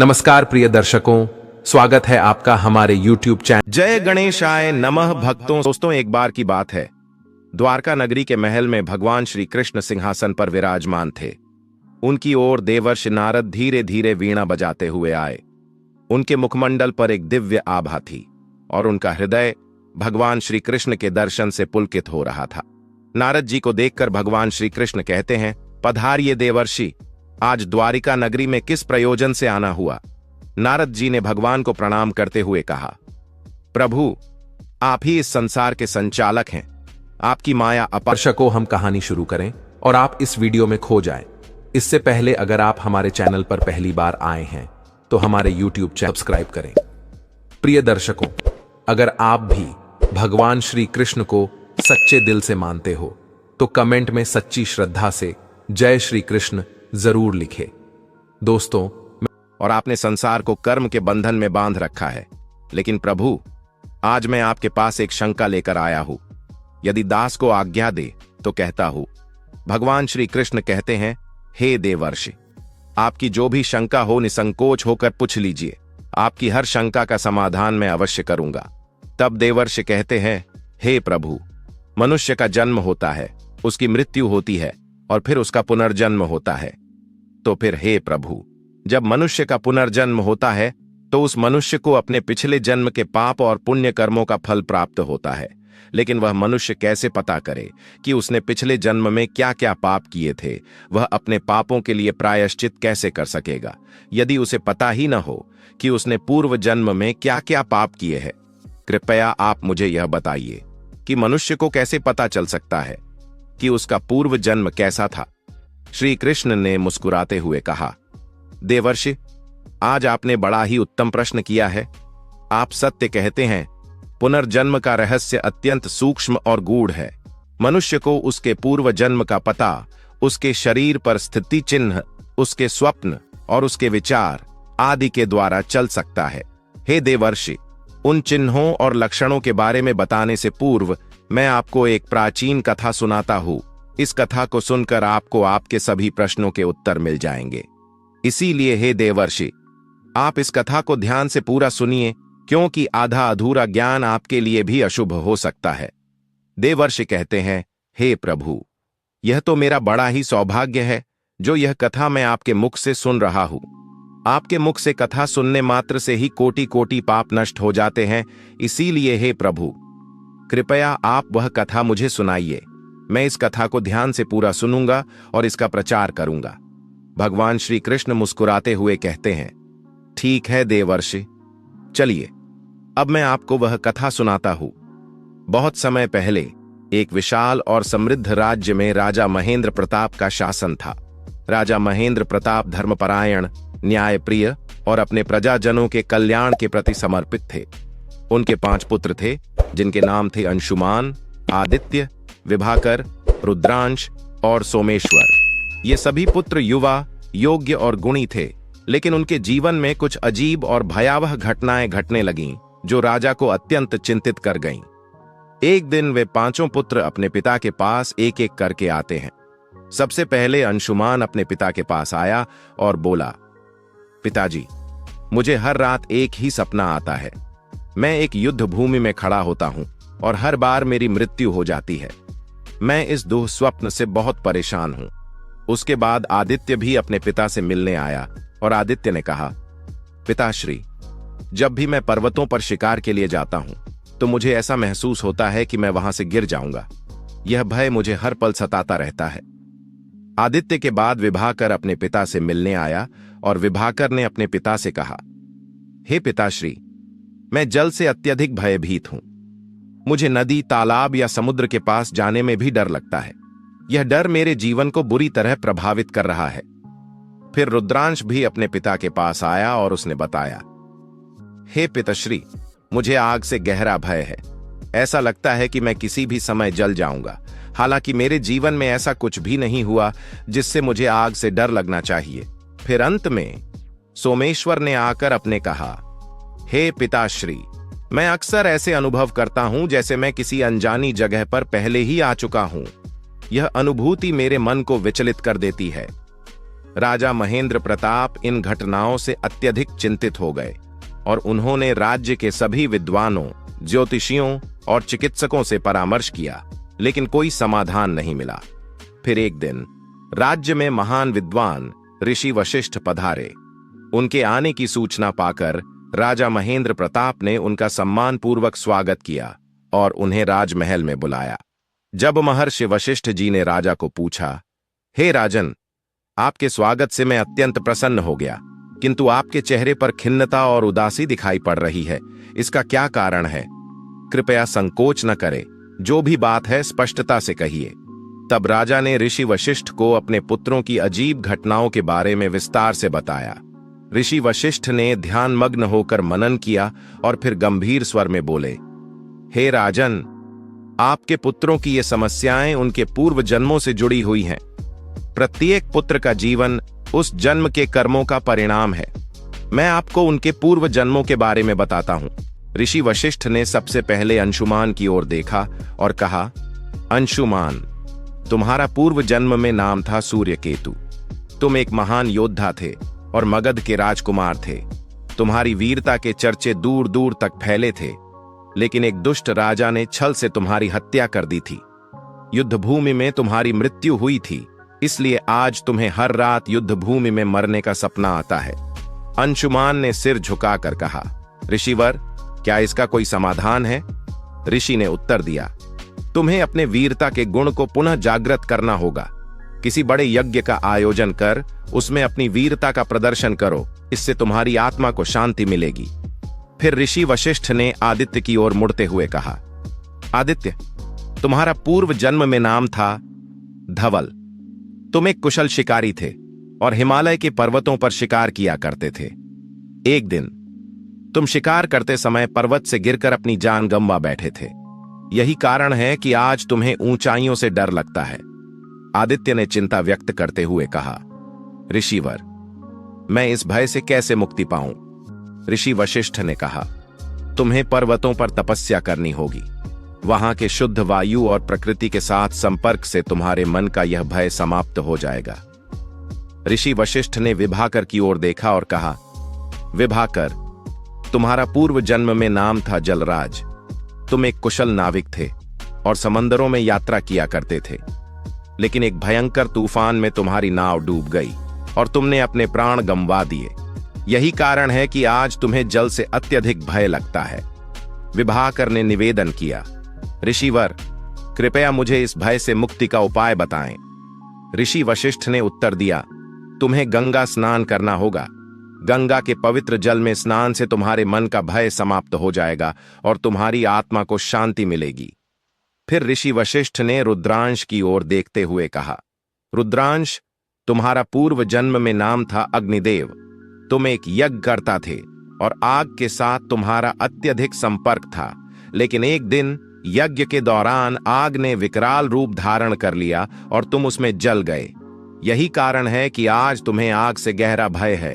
नमस्कार प्रिय दर्शकों, स्वागत है आपका हमारे YouTube चैनल जय गणेशाय नमः। दोस्तों एक बार की बात है, द्वारका नगरी के महल में भगवान श्री कृष्ण सिंहासन पर विराजमान थे। उनकी ओर देवर्षि नारद धीरे धीरे वीणा बजाते हुए आए। उनके मुखमंडल पर एक दिव्य आभा थी और उनका हृदय भगवान श्री कृष्ण के दर्शन से पुलकित हो रहा था। नारद जी को देखकर भगवान श्री कृष्ण कहते हैं, पधारिए देवर्षि, आज द्वारिका नगरी में किस प्रयोजन से आना हुआ। नारद जी ने भगवान को प्रणाम करते हुए कहा, प्रभु आप ही इस संसार के संचालक हैं, आपकी माया अपार। दर्शकों, हम कहानी शुरू करें और आप इस वीडियो में खो जाएं। इससे पहले अगर आप हमारे चैनल पर पहली बार आए हैं तो हमारे YouTube चैनल सब्सक्राइब करें। प्रिय दर्शकों, अगर आप भी भगवान श्री कृष्ण को सच्चे दिल से मानते हो तो कमेंट में सच्ची श्रद्धा से जय श्री कृष्ण जरूर लिखें। दोस्तों, और आपने संसार को कर्म के बंधन में बांध रखा है, लेकिन प्रभु आज मैं आपके पास एक शंका लेकर आया हूं। यदि दास को आज्ञा दे तो कहता हूं। भगवान श्री कृष्ण कहते हैं, हे देवर्षि, आपकी जो भी शंका हो निसंकोच होकर पूछ लीजिए, आपकी हर शंका का समाधान मैं अवश्य करूंगा। तब देवर्षि कहते हैं, हे प्रभु, मनुष्य का जन्म होता है, उसकी मृत्यु होती है और फिर उसका पुनर्जन्म होता है। तो फिर हे प्रभु, जब मनुष्य का पुनर्जन्म होता है तो उस मनुष्य को अपने पिछले जन्म के पाप और पुण्य कर्मों का फल प्राप्त होता है, लेकिन वह मनुष्य कैसे पता करे कि उसने पिछले जन्म में क्या क्या पाप किए थे। वह अपने पापों के लिए प्रायश्चित कैसे कर सकेगा यदि उसे पता ही न हो कि उसने पूर्व जन्म में क्या क्या पाप किए हैं। कृपया आप मुझे यह बताइए कि मनुष्य को कैसे पता चल सकता है कि उसका पूर्व जन्म कैसा था। श्री कृष्ण ने मुस्कुराते हुए कहा, देवर्षि, आज आपने बड़ा ही उत्तम प्रश्न किया है। आप सत्य कहते हैं, पुनर्जन्म का रहस्य अत्यंत सूक्ष्म और गूढ़ है। मनुष्य को उसके पूर्व जन्म का पता उसके शरीर पर स्थिति चिन्ह, उसके स्वप्न और उसके विचार आदि के द्वारा चल सकता है। हे देवर्षि, उन चिन्हों और लक्षणों के बारे में बताने से पूर्व मैं आपको एक प्राचीन कथा सुनाता हूं। इस कथा को सुनकर आपको आपके सभी प्रश्नों के उत्तर मिल जाएंगे। इसीलिए हे देवर्षि, आप इस कथा को ध्यान से पूरा सुनिए, क्योंकि आधा अधूरा ज्ञान आपके लिए भी अशुभ हो सकता है। देवर्षि कहते हैं, हे प्रभु, यह तो मेरा बड़ा ही सौभाग्य है जो यह कथा मैं आपके मुख से सुन रहा हूं। आपके मुख से कथा सुनने मात्र से ही कोटि कोटि पाप नष्ट हो जाते हैं। इसीलिए हे प्रभु, कृपया आप वह कथा मुझे सुनाइए। मैं इस कथा को ध्यान से पूरा सुनूंगा और इसका प्रचार करूंगा। भगवान श्री कृष्ण मुस्कुराते हुए कहते हैं, ठीक है देवर्षि, चलिए अब मैं आपको वह कथा सुनाता हूं। बहुत समय पहले एक विशाल और समृद्ध राज्य में राजा महेंद्र प्रताप का शासन था। राजा महेंद्र प्रताप धर्मपरायण, न्यायप्रिय और अपने प्रजाजनों के कल्याण के प्रति समर्पित थे। उनके 5 पुत्र थे, जिनके नाम थे अंशुमान, आदित्य, विभाकर, रुद्रांश और सोमेश्वर। ये सभी पुत्र युवा, योग्य और गुणी थे, लेकिन उनके जीवन में कुछ अजीब और भयावह घटनाएं घटने लगीं जो राजा को अत्यंत चिंतित कर गईं। एक दिन वे 5 पुत्र अपने पिता के पास एक एक करके आते हैं। सबसे पहले अंशुमान अपने पिता के पास आया और बोला, पिताजी, मुझे हर रात एक ही सपना आता है। मैं एक युद्ध भूमि में खड़ा होता हूं और हर बार मेरी मृत्यु हो जाती है। मैं इस दुःस्वप्न से बहुत परेशान हूं। उसके बाद आदित्य भी अपने पिता से मिलने आया और आदित्य ने कहा, पिताश्री, जब भी मैं पर्वतों पर शिकार के लिए जाता हूं तो मुझे ऐसा महसूस होता है कि मैं वहां से गिर जाऊंगा। यह भय मुझे हर पल सताता रहता है। आदित्य के बाद विभाकर अपने पिता से मिलने आया और विभाकर ने अपने पिता से कहा, हे पिताश्री, मैं जल से अत्यधिक भयभीत हूं। मुझे नदी, तालाब या समुद्र के पास जाने में भी डर लगता है। यह डर मेरे जीवन को बुरी तरह प्रभावित कर रहा है। फिर रुद्रांश भी अपने पिता के पास आया और उसने बताया, हे पिताश्री, मुझे आग से गहरा भय है। ऐसा लगता है कि मैं किसी भी समय जल जाऊंगा। हालांकि मेरे जीवन में ऐसा कुछ भी नहीं हुआ जिससे मुझे आग से डर लगना चाहिए। फिर अंत में सोमेश्वर ने आकर अपने कहा, हे पिताश्री, मैं अक्सर ऐसे अनुभव करता हूं जैसे मैं किसी अनजानी जगह पर पहले ही आ चुका हूं। यह अनुभूति मेरे मन को विचलित कर देती है। राजा महेंद्र प्रताप इन घटनाओं से अत्यधिक चिंतित हो गए और उन्होंने राज्य के सभी विद्वानों, ज्योतिषियों और चिकित्सकों से परामर्श किया, लेकिन कोई समाधान नहीं मिला। फिर एक दिन राज्य में महान विद्वान ऋषि वशिष्ठ पधारे। उनके आने की सूचना पाकर राजा महेंद्र प्रताप ने उनका सम्मानपूर्वक स्वागत किया और उन्हें राजमहल में बुलाया। जब महर्षि वशिष्ठ जी ने राजा को पूछा, हे राजन, आपके स्वागत से मैं अत्यंत प्रसन्न हो गया, किंतु आपके चेहरे पर खिन्नता और उदासी दिखाई पड़ रही है। इसका क्या कारण है? कृपया संकोच न करें, जो भी बात है स्पष्टता से कहिए। तब राजा ने ऋषि वशिष्ठ को अपने पुत्रों की अजीब घटनाओं के बारे में विस्तार से बताया। ऋषि वशिष्ठ ने ध्यानमग्न होकर मनन किया और फिर गंभीर स्वर में बोले, हे राजन, आपके पुत्रों की ये समस्याएं उनके पूर्व जन्मों से जुड़ी हुई हैं। प्रत्येक पुत्र का जीवन उस जन्म के कर्मों का परिणाम है। मैं आपको उनके पूर्व जन्मों के बारे में बताता हूं। ऋषि वशिष्ठ ने सबसे पहले अंशुमान की ओर देखा और कहा, अंशुमान, तुम्हारा पूर्व जन्म में नाम था सूर्यकेतु। तुम एक महान योद्धा थे और मगध के राजकुमार थे। तुम्हारी वीरता के चर्चे दूर दूर तक फैले थे, लेकिन एक दुष्ट राजा ने छल से तुम्हारी हत्या कर दी थी। युद्ध भूमि में तुम्हारी मृत्यु हुई थी, इसलिए आज तुम्हें हर रात युद्ध भूमि में मरने का सपना आता है। अंशुमान ने सिर झुकाकर कहा, ऋषिवर, क्या इसका कोई समाधान है? ऋषि ने उत्तर दिया, तुम्हें अपने वीरता के गुण को पुनः जागृत करना होगा। किसी बड़े यज्ञ का आयोजन कर उसमें अपनी वीरता का प्रदर्शन करो, इससे तुम्हारी आत्मा को शांति मिलेगी। फिर ऋषि वशिष्ठ ने आदित्य की ओर मुड़ते हुए कहा, आदित्य, तुम्हारा पूर्व जन्म में नाम था धवल। तुम एक कुशल शिकारी थे और हिमालय के पर्वतों पर शिकार किया करते थे। एक दिन तुम शिकार करते समय पर्वत से गिरकर अपनी जान गंवा बैठे थे। यही कारण है कि आज तुम्हें ऊंचाइयों से डर लगता है। आदित्य ने चिंता व्यक्त करते हुए कहा, ऋषिवर, मैं इस भय से कैसे मुक्ति पाऊं? ऋषि वशिष्ठ ने कहा, तुम्हें पर्वतों पर तपस्या करनी होगी। वहां के शुद्ध वायु और प्रकृति के साथ संपर्क से तुम्हारे मन का यह भय समाप्त हो जाएगा। ऋषि वशिष्ठ ने विभाकर की ओर देखा और कहा, विभाकर, तुम्हारा पूर्व जन्म में नाम था जलराज। तुम एक कुशल नाविक थे और समंदरों में यात्रा किया करते थे, लेकिन एक भयंकर तूफान में तुम्हारी नाव डूब गई और तुमने अपने प्राण गंवा दिए। यही कारण है कि आज तुम्हें जल से अत्यधिक भय लगता है। विभाकर ने निवेदन किया, ऋषिवर, कृपया मुझे इस भय से मुक्ति का उपाय बताएं। ऋषि वशिष्ठ ने उत्तर दिया, तुम्हें गंगा स्नान करना होगा। गंगा के पवित्र जल में स्नान से तुम्हारे मन का भय समाप्त हो जाएगा और तुम्हारी आत्मा को शांति मिलेगी। फिर ऋषि वशिष्ठ ने रुद्रांश की ओर देखते हुए कहा, रुद्रांश, तुम्हारा पूर्व जन्म में नाम था अग्निदेव। तुम एक यज्ञ करता थे और आग के साथ तुम्हारा अत्यधिक संपर्क था, लेकिन एक दिन यज्ञ के दौरान आग ने विकराल रूप धारण कर लिया और तुम उसमें जल गए। यही कारण है कि आज तुम्हें आग से गहरा भय है।